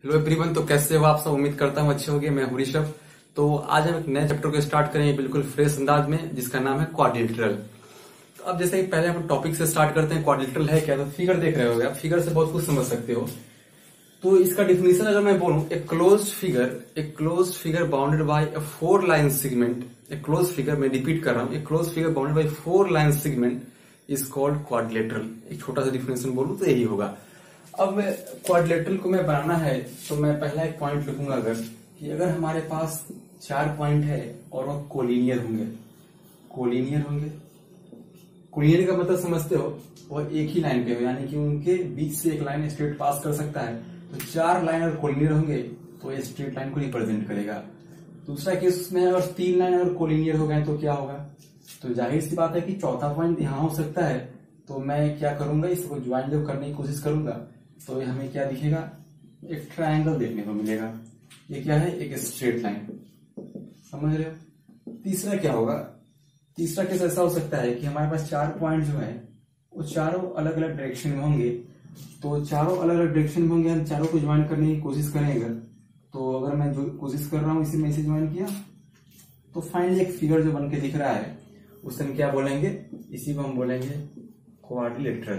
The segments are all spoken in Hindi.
Hello everyone. तो कैसे हो आप सब? उम्मीद करता हूँ अच्छे होंगे। मैं हूं ऋषभ। तो आज हम एक नए चैप्टर को स्टार्ट करेंगे बिल्कुल फ्रेश अंदाज में, जिसका नाम है क्वाड्रिलेटरल। तो अब जैसे कि पहले हम टॉपिक से स्टार्ट करते हैं। क्वाड्रिलेटरल है क्या? तो फिगर देख रहे होगे आप, फिगर से बहुत कुछ समझ सकते हो। तो इसका डिफिनेशन अगर मैं बोलूं, a closed figure bounded by a 4 line segment, a close figure, मैं रिपीट कर रहा हूं, a close figure bounded by 4 line segment is called quadrilateral. एक छोटा सा डिफिनेशन बोलूं तो यही होगा। अब क्वाड्रिलेटरल को मैं बनाना है तो मैं पहला एक पॉइंट लिखूंगा कि अगर हमारे पास 4 पॉइंट है और वो कोलिनियर होंगे। कोलिनियर का मतलब समझते हो, वो एक ही लाइन पे हो, यानी कि उनके बीच से एक लाइन स्ट्रेट पास कर सकता है। तो 4 लाइन अगर कोलिनियर होंगे तो ये स्ट्रेट लाइन को रिप्रेजेंट करेगा। दूसरा केस में अगर 3 लाइन अगर कोलिनियर हो गए तो क्या होगा? तो जाहिर सी बात है कि चौथा पॉइंट यहां हो सकता है। तो मैं क्या करूंगा, इसको ज्वाइन जब करने की कोशिश करूंगा तो हमें क्या दिखेगा? एक ट्रायंगल देखने को मिलेगा। ये क्या है? एक स्ट्रेट लाइन। समझ रहे हो? तीसरा क्या होगा? तीसरा केस ऐसा हो सकता है कि हमारे पास 4 पॉइंट जो है वो चारों अलग अलग डायरेक्शन में होंगे। तो चारों अलग अलग डायरेक्शन में होंगे, हम चारों को ज्वाइन करने की कोशिश करेंगे। तो अगर मैं जो कोशिश कर रहा हूं इसी में इसे ज्वाइन किया तो फाइनली एक फिगर जो बन के दिख रहा है उसे हम क्या बोलेंगे? इसी को हम बोलेंगे क्वाड्रिलेटरल।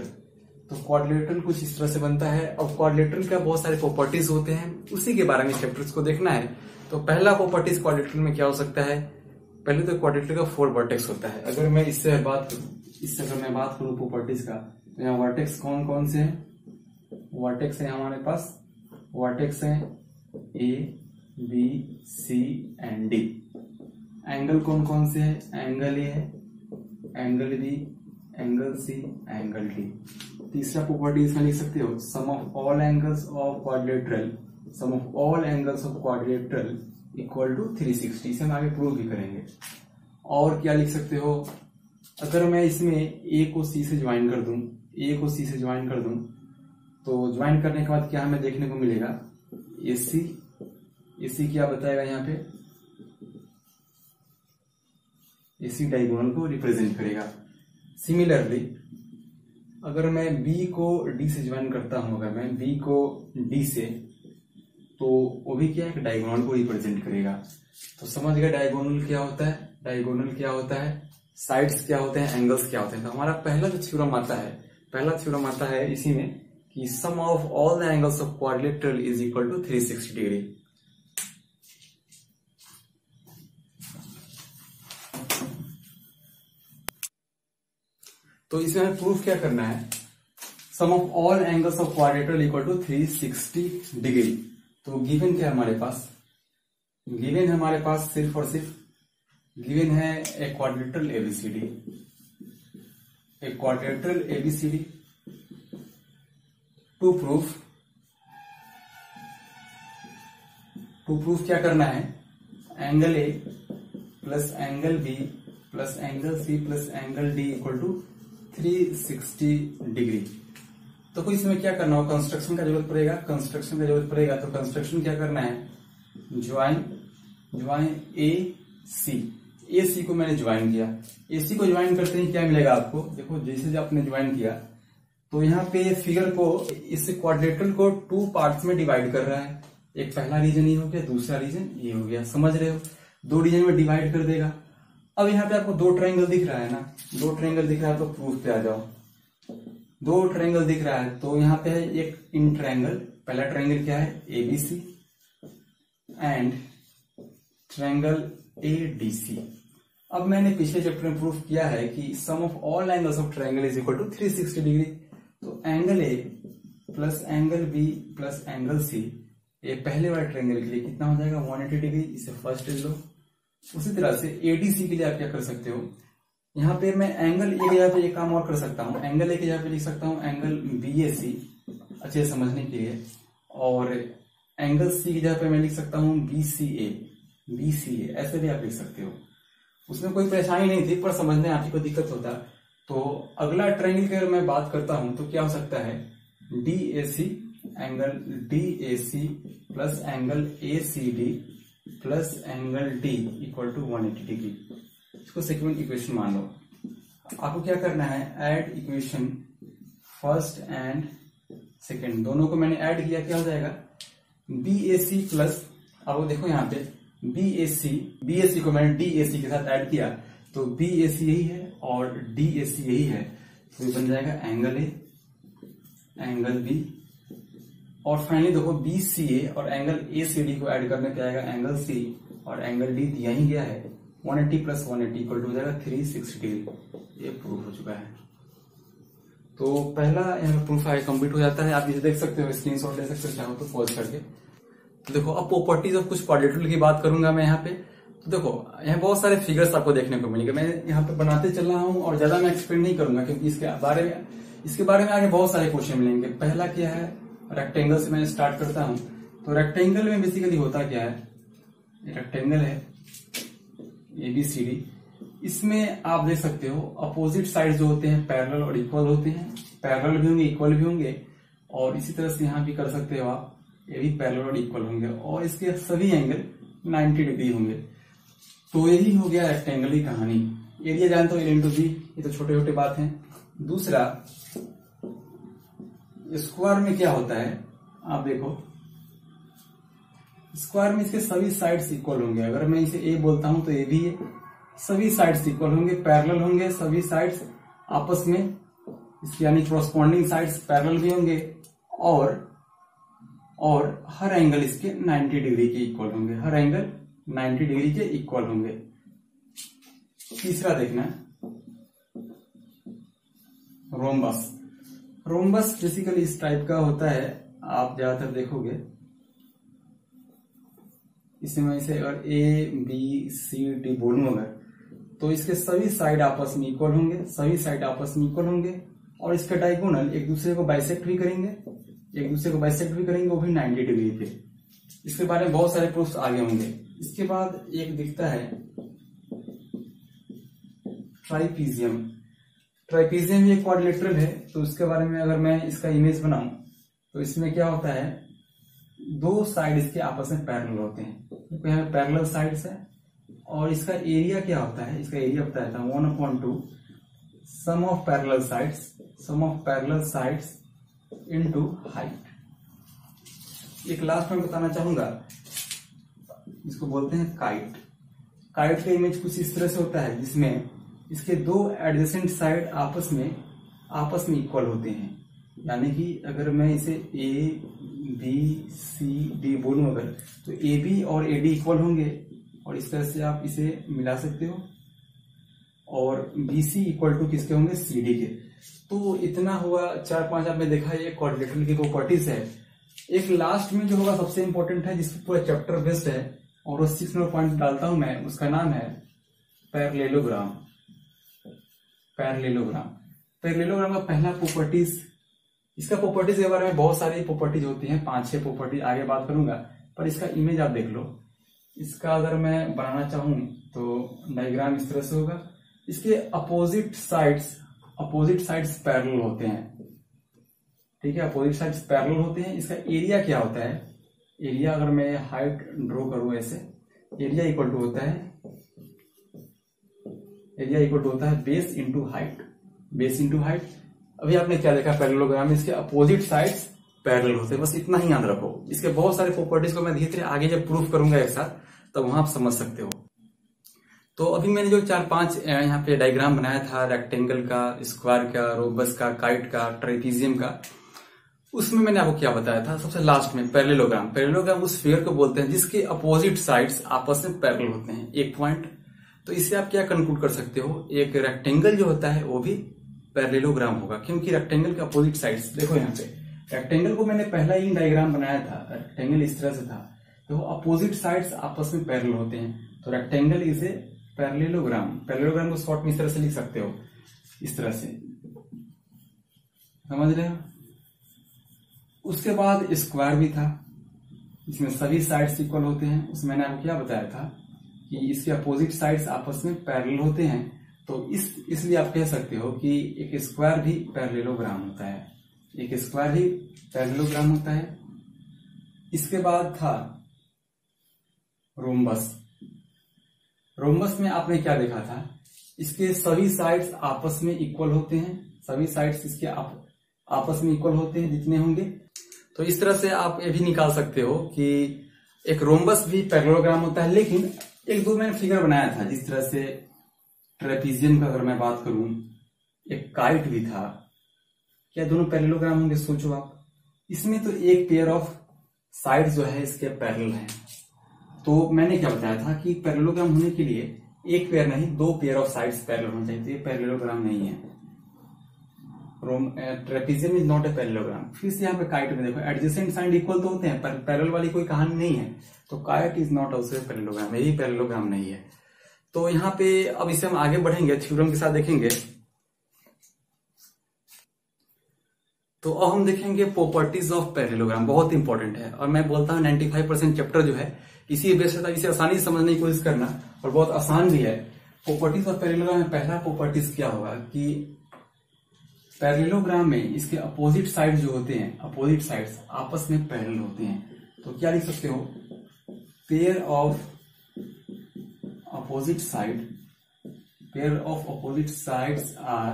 तो क्वाड्रिलेटरल कुछ इस तरह से बनता है। और क्वाड्रिलेटरल का बहुत सारे प्रॉपर्टीज होते हैं, उसी के बारे में चैप्टर्स को देखना है। तो पहला प्रॉपर्टीज क्वाड्रिलेटरल में क्या हो सकता है? पहले तो क्वाड्रिलेटरल का 4 वर्टेक्स होता है। अगर मैं इससे बात करूं प्रॉपर्टीज का, तो यहाँ वर्टेक्स कौन कौन से हैं? वर्टेक्स है हमारे पास, वर्टेक्स है A, B, C and D. Angle कौन कौन से है? एंगल ए है, angle B, angle C, angle D. तीसरा प्रॉपर्टी इसमें लिख सकते हो, sum of all angles of quadrilateral equal to 360। इसे हम आगे प्रूव भी करेंगे। और क्या लिख सकते हो? अगर मैं इसमें ए को सी से ज्वाइन कर दूं, तो ज्वाइन करने के बाद क्या हमें देखने को मिलेगा? एसी क्या बताएगा यहाँ पे? एसी डायगोनल को रिप्रेजेंट करेगा। सिमिलरली अगर मैं बी को डी से ज्वाइन करता हूं, तो वो भी क्या है? एक डायगोनल को रिप्रेजेंट करेगा। तो समझ गए डायगोनल क्या होता है, साइड्स क्या होते हैं, एंगल्स क्या होते हैं। तो हमारा पहला थ्योरम आता है इसी में कि sum of all the angles of quadrilateral is equal to 360 degree. तो इसमें हमें प्रूफ क्या करना है? Sum of all angles of quadrilateral equal to 360 degree. तो गिवन क्या है हमारे पास? सिर्फ और सिर्फ गिवन है a quadrilateral ABCD. To proof क्या करना है? Angle A plus angle B plus angle C plus angle D equal to 360 degree. तो कोई इसमें क्या करना हो? कंस्ट्रक्शन का जरूरत पड़ेगा। तो कंस्ट्रक्शन क्या करना है? ज्वाइन ए सी को मैंने ज्वाइन किया। एसी को ज्वाइन करते ही क्या मिलेगा आपको? देखो, जैसे आपने ज्वाइन किया तो यहाँ पे फिगर को, इस क्वाड्रिलेटरल को 2 पार्ट्स में डिवाइड कर रहा है। एक पहला रीजन ये हो गया, दूसरा रीजन ये हो गया। समझ रहे हो? 2 रीजन में डिवाइड कर देगा। अब यहाँ पे आपको 2 ट्रायंगल दिख रहा है ना, 2 ट्रायंगल दिख रहा है। तो प्रूफ पे आ जाओ। 2 ट्रायंगल दिख रहा है तो यहाँ पे है एक इन ट्रायंगल। पहला ट्रायंगल क्या है? ABC and triangle ADC. अब मैंने पिछले चैप्टर में प्रूफ किया है कि sum of all angles of triangle is equal to 360 degree. तो angle A plus angle B plus angle C, ये पहले वाले ट्रायंगल के लिए कितना हो जाएगा? 180 डिग्री। इसे फर्स्ट ले लो। उसी तरह से एडीसी के लिए आप क्या कर सकते हो? यहाँ पे मैं एंगल ए की जगह पे एक काम और कर सकता हूँ। एंगल ए की जगह पे लिख सकता हूँ एंगल बीएसी, अच्छे से समझने के लिए। और एंगल सी की जगह पे मैं लिख सकता हूँ बीसीए। ऐसे भी आप लिख सकते हो। उसमें कोई परेशानी नहीं थी, पर समझने आप ही को दिक्कत होता। तो अगला ट्रायंगल की अगर मैं बात करता हूं तो क्या हो सकता है? Angle DAC plus angle ACD plus angle D equal to 180 degree. इसको सेकंड इक्वेशन मान लो। आपको क्या करना है? Add equation first and second, दोनों को मैंने ऐड किया, क्या हो जाएगा? BAC प्लस, अब देखो यहाँ पे BAC को मैंने DAC के साथ ऐड किया तो BAC यही है और DAC यही है, तो ये बन जाएगा एंगल A, एंगल B, और फाइनली देखो BCA और एंगल ACD को ऐड करने पे आएगा एंगल C, और एंगल D दिया ही गया है 180 प्लस 180 इक्वल टू हो जाएगा 360 डिग्री। ये प्रूफ हो चुका है। तो पहला यहाँ प्रूफ है कंप्लीट हो जाता है। आप इसे देख सकते हो, स्क्रीनशॉट ले सकते हो चाहो तो पॉज करके। तो देखो अब प्रॉपर्टीज ऑफ कुछ क्वाड्रेटरल की बात करूंगा मैं यहाँ पे। तो देखो यहाँ बहुत सारे फिगर्स आपको देखने को मिलेंगे, मैं यहाँ पे बनाते चल रहा हूँ और ज्यादा मैं एक्सप्लेन नहीं करूंगा क्योंकि इसके बारे में आगे बहुत सारे क्वेश्चन मिलेंगे। पहला क्या है, रेक्टेंगल से मैं स्टार्ट करता हूँ। तो रेक्टेंगल में बेसिकली होता क्या है, रेक्टेंगल है ABCD, इसमें आप देख सकते हो अपोजिट साइड जो होते हैं पैरेलल और इक्वल होते हैं, पैरेलल भी होंगे इक्वल भी होंगे, और इसी तरह से यहाँ भी कर सकते हो आप, ये भी पैरेलल और इक्वल होंगे, और इसके सभी एंगल 90 डिग्री होंगे। तो यही हो गया रेक्टेंगल की कहानी। एरिया जानते हो A into B, ये तो छोटे छोटे बात हैं। दूसरा स्क्वायर में क्या होता है, आप देखो स्क्वायर में इसके सभी साइड्स इक्वल होंगे। अगर मैं इसे A बोलता हूं तो ये भी है, सभी साइड्स इक्वल होंगे, पैरेलल होंगे, सभी साइड्स आपस में इसके यानी कॉरस्पॉन्डिंग साइड्स पैरेलल भी होंगे, और हर एंगल इसके 90 डिग्री के इक्वल होंगे, हर एंगल 90 डिग्री के इक्वल होंगे। तीसरा देखना रोम्बस। रोम्बस बेसिकली इस टाइप का होता है, आप ज्यादातर देखोगे इसमें इसे अगर ABCD बोलूं अगर, तो इसके सभी साइड आपस में इक्वल होंगे, सभी साइड आपस में इक्वल होंगे, और इसके डायगोनल एक दूसरे को बाइसेक्ट भी करेंगे, वो भी 90 डिग्री पे। इसके बारे में बहुत सारे प्रूफ्स आगे होंगे। इसके बाद एक दिखता है ट्राइपीजियम। ट्राइपीजियम एक क्वाड्रिलेटरल है, तो उसके बारे में अगर मैं इसका इमेज बनाऊं तो इसमें क्या होता है, दो साइड इसके आपस में पैरेलल होते हैं, क्योंकि यहाँ पैरेलल साइड्स है, और इसका एरिया क्या होता है, इसका एरिया बताया था 1/2 sum of parallel sides into height. एक लास्ट में बताना चाहूंगा, इसको बोलते हैं काइट। काइट का इमेज कुछ इस तरह से होता है जिसमें इसके दो एडजेसेंट साइड आपस में इक्वल होते हैं, यानी कि अगर मैं इसे ABCD बोलूं अगर, तो AB और AD इक्वल होंगे, और इस तरह से आप इसे मिला सकते हो, और BC इक्वल टू किसके होंगे, CD के। तो इतना हुआ 4-5 आपने देखा, ये क्वाड्रिलेटरल की प्रॉपर्टीज है। एक लास्ट में जो होगा सबसे इंपॉर्टेंट है, जिसपे पूरा चैप्टर बेस्ड है, और वो 6 नंबर पॉइंट डालता हूं मैं, उसका नाम है पैरेललोग्राम। पैरेललोग्राम का पहला प्रॉपर्टीज, इसका प्रॉपर्टीज के बारे में बहुत सारी प्रॉपर्टीज होती हैं, 5-6 प्रॉपर्टीज आगे बात करूंगा, पर इसका इमेज आप देख लो। इसका अगर मैं बनाना चाहूं तो डायग्राम इस तरह से होगा। इसके अपोजिट साइड्स पैरेलल होते हैं, ठीक है, अपोजिट साइड्स पैरेलल होते हैं। इसका एरिया क्या होता है, एरिया अगर मैं हाइट ड्रॉ करूं ऐसे, एरिया इक्वल टू होता है बेस इंटू हाइट। अभी आपने क्या देखा पैरेललोग्राम में, इसके अपोजिट साइड्स पैरेलल होते हैं, बस इतना ही याद रखो। इसके बहुत सारे प्रॉपर्टीज को मैं धीरे धीरे आगे जब प्रूफ करूंगा एक साथ, तब वहां आप समझ सकते हो। तो अभी मैंने जो 4-5 यहाँ पे डायग्राम बनाया था, रेक्टेंगल का, स्क्वायर का, रोबस का, काइट का, ट्राइपीजियम का, उसमें मैंने आपको क्या बताया था, सबसे लास्ट में पैरेललोग्राम उस फिगर को बोलते हैं जिसके अपोजिट साइड्स आपस में पैरेलल होते हैं, एक पॉइंट। तो इससे आप क्या कंक्लूड कर सकते हो, एक रेक्टेंगल जो होता है वो भी पैरेललोग्राम होगा, क्योंकि रेक्टेंगल के अपोजिट साइड्स, देखो यहाँ पे रेक्टेंगल को मैंने पहला ही डायग्राम बनाया था, रेक्टेंगल इस तरह से था, तो अपोजिट साइड्स आपस में पैरेलल होते हैं, तो रेक्टेंगल इज ए पैरेललोग्राम को शॉर्ट में इस तरह से लिख सकते हो, इस तरह से, समझ रहे हो। उसके बाद स्क्वायर भी था, इसमें सभी साइड्स इक्वल होते हैं, उसमें मैंने आपको क्या बताया था कि इसके अपोजिट साइड्स आपस में पैरेलल होते हैं, तो इसलिए आप कह सकते हो कि एक स्क्वायर भी पैरेललोग्राम होता है, इसके बाद था रोम्बस में आपने क्या देखा था, इसके सभी साइड्स आपस में इक्वल होते हैं, सभी साइड्स इसके आपस में इक्वल होते हैं जितने होंगे। तो तो इस तरह से आप ये भी निकाल सकते हो कि एक रोम्बस भी पैरेललोग्राम होता है, लेकिन एक दो मैंने फिगर बनाया था जिस तरह से ट्रेपीजियम का अगर मैं बात करूं, एक काइट भी था, क्या दोनों पैरेललोग्राम होंगे? सोचो आप, इसमें तो एक पेयर ऑफ साइड जो है इसके पैरेलल है। तो मैंने क्या बताया था कि पैरेललोग्राम होने के लिए एक पेयर नहीं, दो पेयर ऑफ साइड्स पैरेलल होने चाहिए। तो ये पैरेललोग्राम नहीं है। Trapezium is not a parallelogram. फिर से यहाँ पे काइट में देखो एडजेसेंट साइड इक्वल तो होते हैं, पर पैरेलल वाली कोई कहानी नहीं है। तो kite is not also a parallelogram, यही पैरेललोग्राम नहीं है। तो यहाँ पे अब इसे हम आगे बढ़ेंगे, थ्योरम के साथ देखेंगे। तो अब हम देखेंगे प्रॉपर्टीज ऑफ पैरेललोग्राम, बहुत इंपॉर्टेंट है। और मैं बोलता हूँ 95% चैप्टर जो है इसी बेस पे, इसे आसानी से समझने की कोशिश करना, और बहुत आसान भी है। प्रॉपर्टीज ऑफ पैरेललोग्राम में पहला प्रॉपर्टीज क्या होगा कि पैरेललोग्राम में इसके अपोजिट साइड जो होते हैं, अपोजिट साइड्स आपस में पैरेलल होते हैं। तो क्या लिख सकते हो? Pair of opposite side, pair of opposite sides are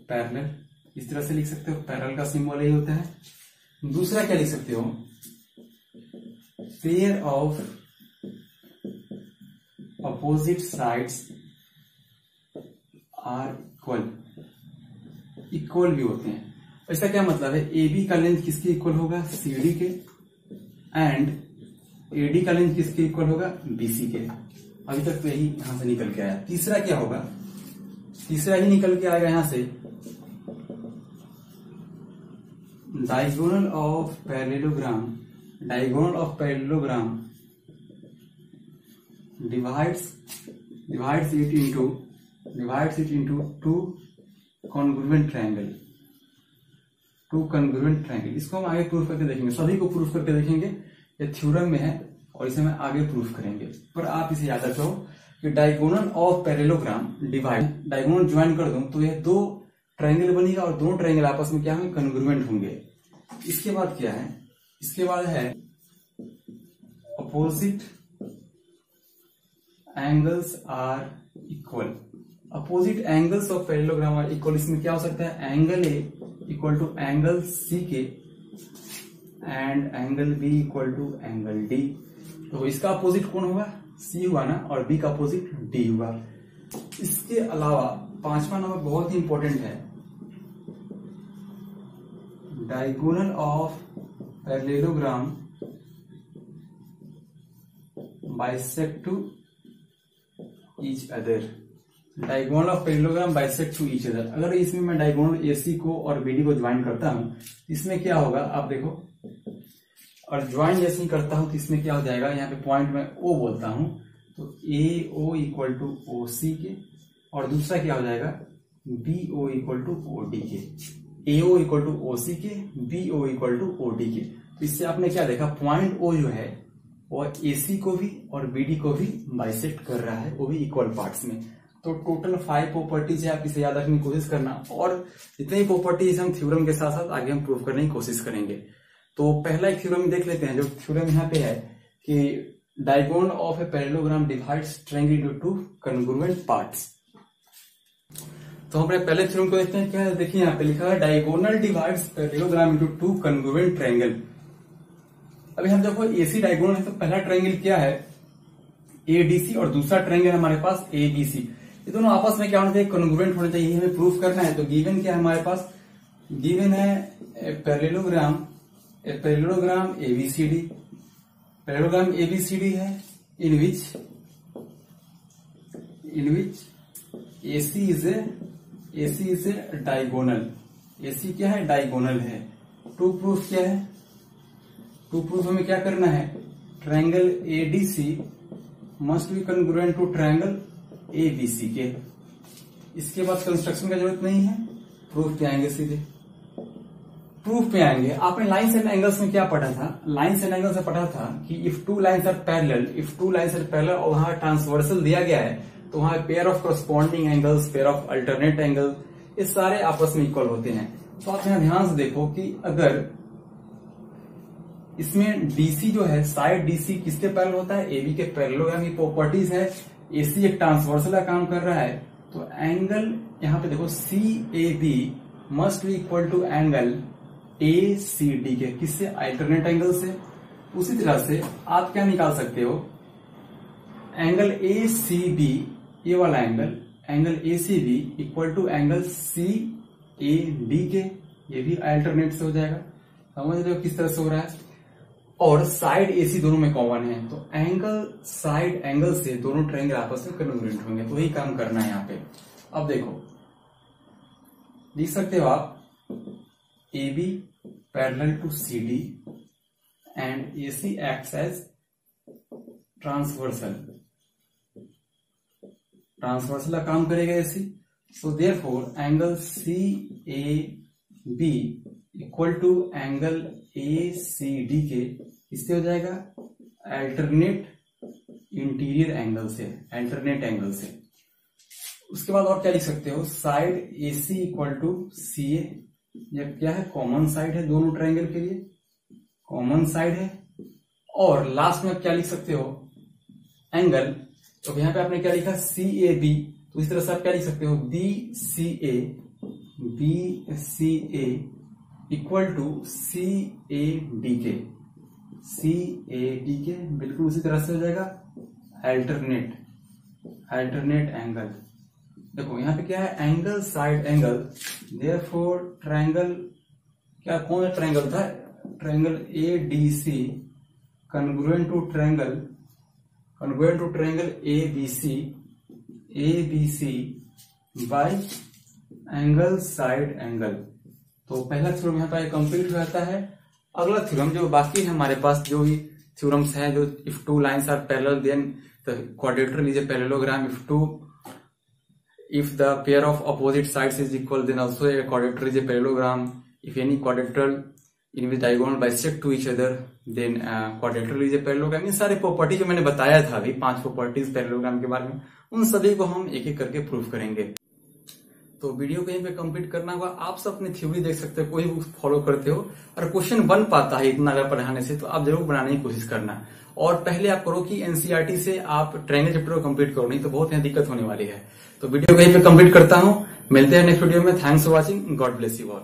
parallel. इस तरह से लिख सकते हो, पैरेलल का सिंबल यही होता है। दूसरा क्या लिख सकते हो? Pair of opposite sides are equal, equal भी होते हैं। ऐसा क्या मतलब है? ए बी का लेंथ किसके इक्वल होगा? सी डी के। एंड ए डी का लेंथ किसके इक्वल होगा? बी सी के। अभी तक तो यही यहां से निकल के आया। तीसरा क्या होगा? तीसरा ही निकल के आएगा यहां से, diagonal of parallelogram, diagonal of parallelogram divides it into two congruent triangle, two congruent triangle. इसको हम आगे प्रूफ करके देखेंगे, सभी को प्रूफ करके देखेंगे। ये थ्योरम में है और इसे मैं आगे प्रूफ करेंगे। पर आप इसे याद रखो कि diagonal of parallelogram divide, diagonal join कर दूं तो यह दो ट्रायंगल बनेगा और दोनों ट्रायंगल आपस में क्या होंगे? कॉन्ग्रुएंट होंगे। इसके बाद क्या है? इसके बाद है opposite angles are equal, opposite angles of parallelogram are equal. इसमें क्या हो सकता है? Angle A equal to angle C के and angle B equal to angle D. तो इसका अपोजिट कौन होगा? सी हुआ ना, और बी का अपोजिट डी हुआ। इसके अलावा पांचवा नंबर बहुत ही इंपॉर्टेंट है, diagonal of parallelogram bisect to each other, diagonal of parallelogram bisect to each other. अगर इसमें मैं डायगोनल एसी को और बीडी को ज्वाइन करता हूं, इसमें क्या होगा आप देखो, और ज्वाइन जैसे ही करता हूं तो इसमें क्या हो जाएगा? यहाँ पे पॉइंट में ओ बोलता हूं तो ए O equal to O C के, और दूसरा क्या हो जाएगा? B O equal to O D के, A O equal to O C के, B O equal to O D के। तो इससे आपने क्या देखा? पॉइंट ओ जो है वो एसी को भी और बीडी को भी बाइसेक्ट कर रहा है, वो भी इक्वल पार्ट्स में। तो टोटल 5 प्रॉपर्टीज है, आप इसे याद रखने की कोशिश करना। और जितनी प्रॉपर्टीज हम थ्योरम के साथ साथ आगे हम प्रूव करने की कोशिश करेंगे। तो पहला एक थ्योरम देख लेते हैं। जो थ्योरम यहाँ पे है कि diagonal of a parallelogram divides triangle into two congruent parts. तो हम अपने पहले थ्योरम को देखते हैं। क्या है? देखिए यहाँ पे लिखा है diagonal divides parallelogram into two congruent triangle. अभी हम देखो एसी डायगोनल है तो पहला ट्रायंगल क्या है? एडीसी, और दूसरा ट्रायंगल हमारे पास एबीसी। ये दोनों आपस में क्या होना चाहिए? कॉन्ग्रुएंट होना चाहिए। हमें प्रूफ करना है। तो गिवन क्या है हमारे पास? गिवन है पैरेललोग्राम एबीसीडी, पैरेललोग्राम एबीसीडी है in which AC is a diagonal. AC क्या है? डायगोनल है। टू प्रूफ क्या है? टू प्रूफ हमें क्या करना है? Triangle ADC must be congruent to triangle ABC के। इसके बाद कंस्ट्रक्शन का जरूरत नहीं है, प्रूफ पे आएंगे सीधे। प्रूफ पे आएंगे। आपने लाइन्स एंड एंगल्स में क्या पढ़ा था? लाइन्स एंड एंगल्स में पढ़ा था कि if two lines are parallel और वहां ट्रांसवर्सल दिया गया है तो वहां pair of corresponding angles, pair of alternate angle, ये सारे आपस में इक्वल होते हैं। तो आप यहां ध्यान से देखो कि अगर इसमें डीसी जो है, साइड डीसी किसके पैरेलल होता है? एबी के पैरेललोग्राम की प्रॉपर्टीज है। एसी एक ट्रांसवर्सल का काम कर रहा है तो एंगल यहाँ पे देखो C A B must be equal to angle A C D के, किससे? अल्टरनेट एंगल से। उसी तरह से आप क्या निकाल सकते हो, एंगल ए सी बी, ये वाला angle A C B equal to angle C A D के, ये भी अल्टरनेट से हो जाएगा। समझ रहे हो किस तरह से हो रहा है? और साइड एसी दोनों में कॉमन है, तो एंगल साइड एंगल से दोनों ट्रायंगल आपस में कन्वर्जेंट होंगे, तो वही काम करना है यहाँ पे। अब देखो लिख सकते हो आप A B parallel to C D and A C acts as transversal का काम करेगा AC. So therefore angle C A B equal to angle A C D के, इससे हो जाएगा अल्टरनेट इंटीरियर एंगल से, अल्टरनेट एंगल से। उसके बाद और क्या लिख सकते हो, side A C equal to C A, यह क्या है? कॉमन साइड है दोनों ट्रायंगल के लिए, कॉमन साइड है। और लास्ट में क्या लिख सकते हो, एंगल, तो यहाँ पे आपने क्या लिखा, सी ए बी, तो इस तरह से आप क्या लिख सकते हो, B C A equal to C A D के, बिल्कुल उसी तरह से हो जाएगा अल्टरनेट एंगल। देखो यहाँ पे क्या है, angle side angle, therefore triangle, क्या कौन सा ट्रायंगल था, triangle A D C congruent to triangle A B C by angle side angle. तो पहला थ्योरम यहाँ पे कंप्लीट हो जाता है। अगला थ्योरम जो बाकी है हमारे पास, जो भी थ्योरम्स हैं, जो if two lines are parallel then the quadrilateral is a parallelogram, if the pair of opposite sides is equal then also a quadrilateral is a parallelogram, if any quadrilateral in which diagonal bisect to each other then quadrilateral is a parallelogram। ये सारे प्रॉपर्टी जो मैंने बताया था अभी, 5 प्रॉपर्टीज पैरेललोग्राम के बारे में, उन सभी को हम एक एक करके प्रूव करेंगे। तो वीडियो कहीं पे कंप्लीट करना होगा, आप सब अपनी थ्योरी देख सकते हो, कोई बुक फॉलो करते हो, और क्वेश्चन बन पाता है इतना अगर पढ़ाने से, तो आप जरूर बनाने की कोशिश करना। और पहले आप करो कि एनसीईआरटी से आप ट्रायंगल चैप्टर को कंप्लीट करो, नहीं तो बहुत यहाँ दिक्कत होने वाली है। तो वीडियो कहीं पे कंप्लीट करता हूँ, मिलते हैं नेक्स्ट वीडियो में। Thanks for watching, God bless you all.